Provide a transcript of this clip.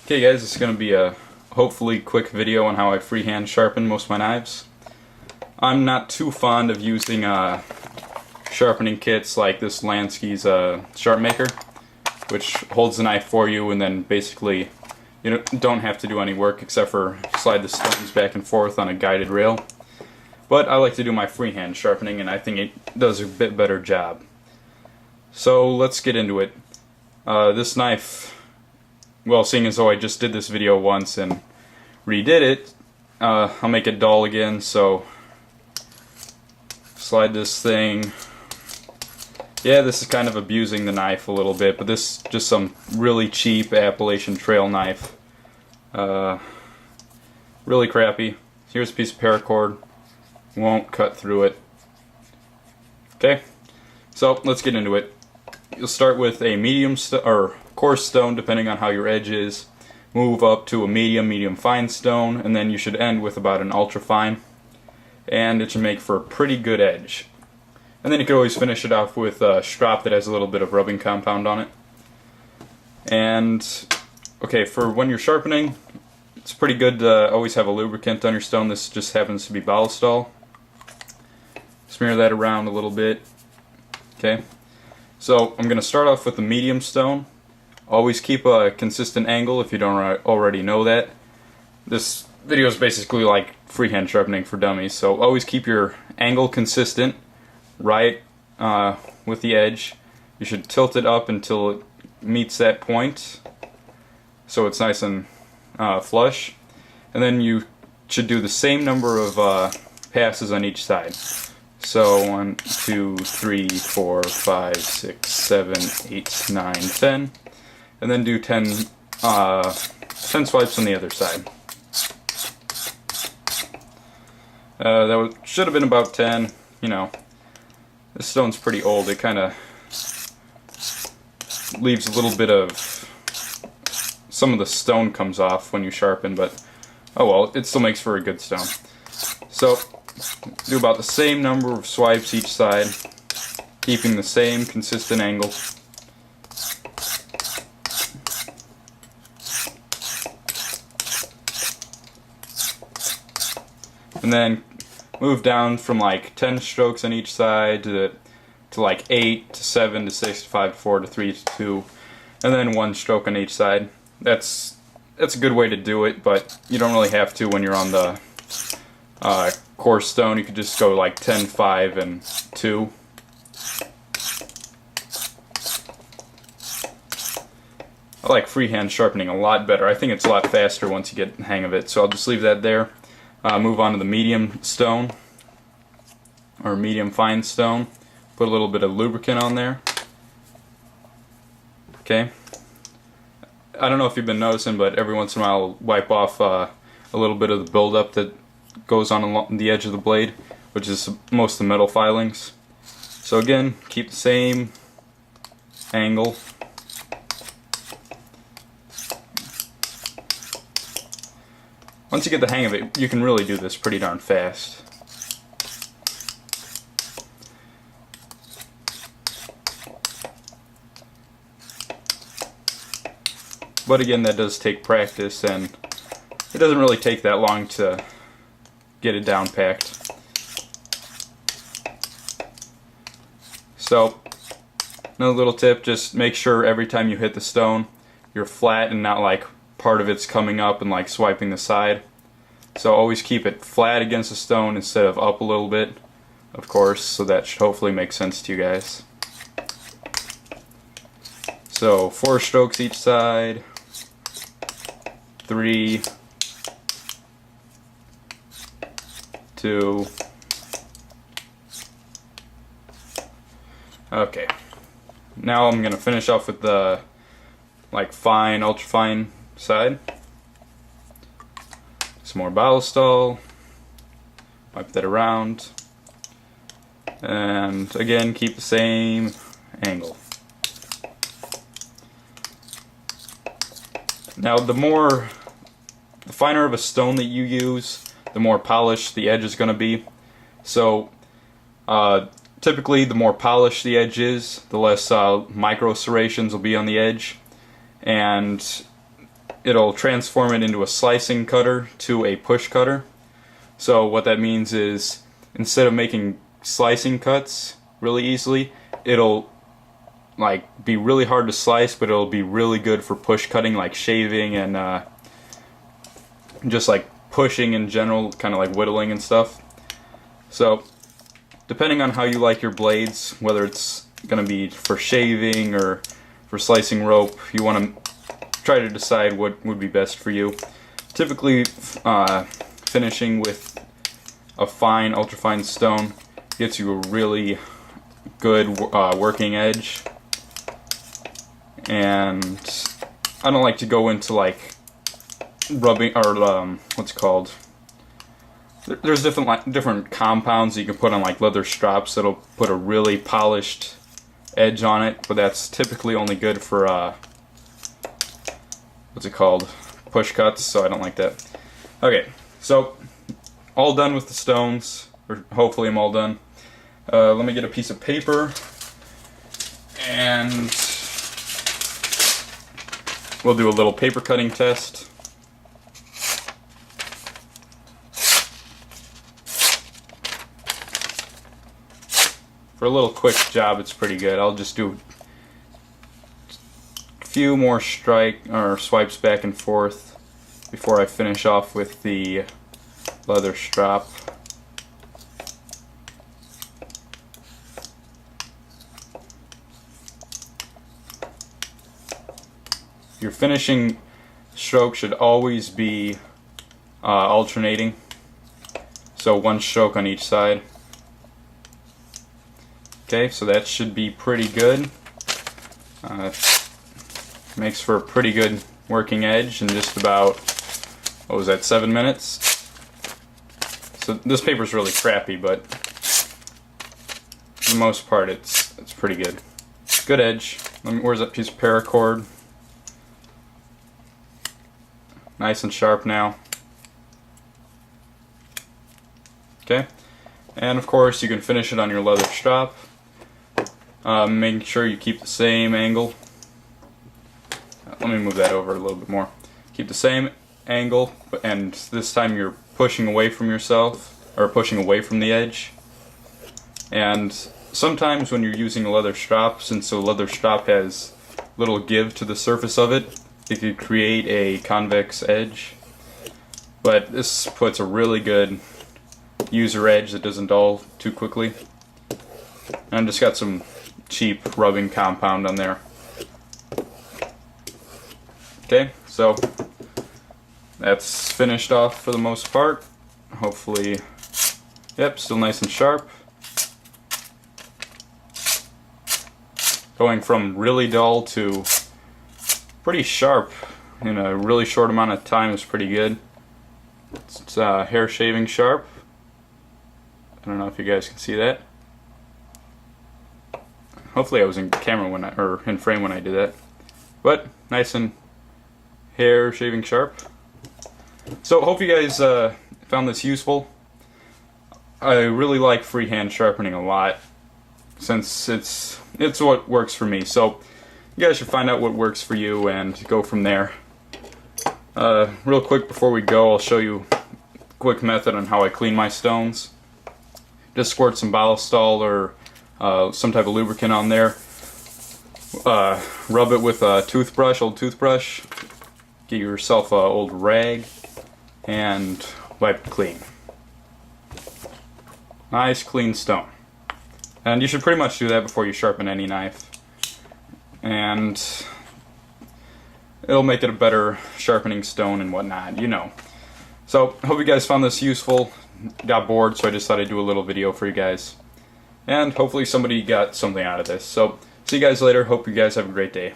Okay guys, it's going to be a hopefully quick video on how I freehand sharpen most of my knives. I'm not too fond of using sharpening kits like this Lansky's Sharp Maker, which holds the knife for you and then basically you don't have to do any work except for slide the stones back and forth on a guided rail. But I like to do my freehand sharpening and I think it does a bit better job. So let's get into it. This knife, well, seeing as though I just did this video once and redid it, I'll make it dull again, so slide this thing. Yeah, this is kind of abusing the knife a little bit, but this is just some really cheap Appalachian Trail knife. Really crappy. Here's a piece of paracord. Won't cut through it. Okay, so let's get into it. You'll start with a medium or coarse stone, depending on how your edge is. Move up to a medium fine stone, and then you should end with about an ultra fine. And it should make for a pretty good edge. And then you can always finish it off with a strop that has a little bit of rubbing compound on it. And okay, for when you're sharpening, it's pretty good to always have a lubricant on your stone. This just happens to be Ballistol. Smear that around a little bit. Okay, so I'm going to start off with the medium stone. Always keep a consistent angle if you don't already know that. This video is basically like freehand sharpening for dummies, so always keep your angle consistent, right with the edge. You should tilt it up until it meets that point, so it's nice and flush. And then you should do the same number of passes on each side. So 1, 2, 3, 4, 5, 6, 7, 8, 9, 10. And then do 10 swipes on the other side. Should have been about 10. You know, this stone's pretty old. It kind of leaves a little bit of, some of the stone comes off when you sharpen, but oh well, it still makes for a good stone. So do about the same number of swipes each side, keeping the same consistent angle. And then move down from like 10 strokes on each side to like 8 to 7 to 6 to 5 to 4 to 3 to 2, and then 1 stroke on each side. That's a good way to do it, but you don't really have to when you're on the coarse stone. You could just go like 10, 5, and 2. I like freehand sharpening a lot better. I think it's a lot faster once you get the hang of it, so I'll just leave that there. Move on to the medium stone, or medium fine stone. Put a little bit of lubricant on there. Okay. I don't know if you've been noticing, but every once in a while I'll wipe off a little bit of the buildup that goes on along the edge of the blade, which is most of the metal filings. So again, keep the same angle. Once you get the hang of it, you can really do this pretty darn fast. But again, that does take practice, and it doesn't really take that long to get it down packed. So, another little tip, just make sure every time you hit the stone, you're flat and not like part of it's coming up and like swiping the side. So always keep it flat against the stone instead of up a little bit, of course, so that should hopefully make sense to you guys. So 4 strokes each side, 3, 2, okay. Now I'm gonna finish off with the like fine, ultra fine side. Some more Ballistol, wipe that around, and again keep the same angle. Now the finer of a stone that you use, the more polished the edge is going to be. So typically the more polished the edge is, the less micro serrations will be on the edge. And it'll transform it into a slicing cutter to a push cutter. So what that means is, instead of making slicing cuts really easily, it'll like be really hard to slice, but it'll be really good for push cutting, like shaving and just like pushing in general, kind of like whittling and stuff. So depending on how you like your blades, whether it's going to be for shaving or for slicing rope, you want to try to decide what would be best for you. Typically finishing with a fine, ultrafine stone gets you a really good working edge. And I don't like to go into like rubbing or what's it called? There's different compounds you can put on like leather straps that'll put a really polished edge on it, but that's typically only good for what's it called? Push cuts, so I don't like that. Okay, so all done with the stones, or hopefully I'm all done. Let me get a piece of paper and we'll do a little paper cutting test. For a little quick job, it's pretty good. I'll just do a few more swipes back and forth before I finish off with the leather strap. Your finishing stroke should always be alternating, so one stroke on each side. Okay, so that should be pretty good. Makes for a pretty good working edge in just about, what was that, 7 minutes? So this paper's really crappy, but for the most part it's pretty good. Good edge. Where's that piece of paracord? Nice and sharp now. Okay, and of course you can finish it on your leather strap. Making sure you keep the same angle. Let me move that over a little bit more. Keep the same angle, and this time you're pushing away from yourself, or pushing away from the edge. And sometimes when you're using a leather strap, since the leather strap has little give to the surface of it, it could create a convex edge. But this puts a really good user edge that doesn't dull too quickly. And I just got some cheap rubbing compound on there. Okay, so that's finished off for the most part. Hopefully, yep, still nice and sharp. Going from really dull to pretty sharp in a really short amount of time is pretty good. It's hair shaving sharp. I don't know if you guys can see that. Hopefully I was in camera or in frame when I did that. But nice and hair shaving sharp. So hope you guys found this useful. I really like freehand sharpening a lot, since it's what works for me. So you guys should find out what works for you and go from there. Real quick before we go, I'll show you a quick method on how I clean my stones. Just squirt some Ballistol or some type of lubricant on there. Rub it with a old toothbrush. Get yourself an old rag and wipe it clean. Nice clean stone. And you should pretty much do that before you sharpen any knife. And it'll make it a better sharpening stone and whatnot, you know. So, I hope you guys found this useful. Got bored, so I just thought I'd do a little video for you guys. And hopefully somebody got something out of this. So, see you guys later. Hope you guys have a great day.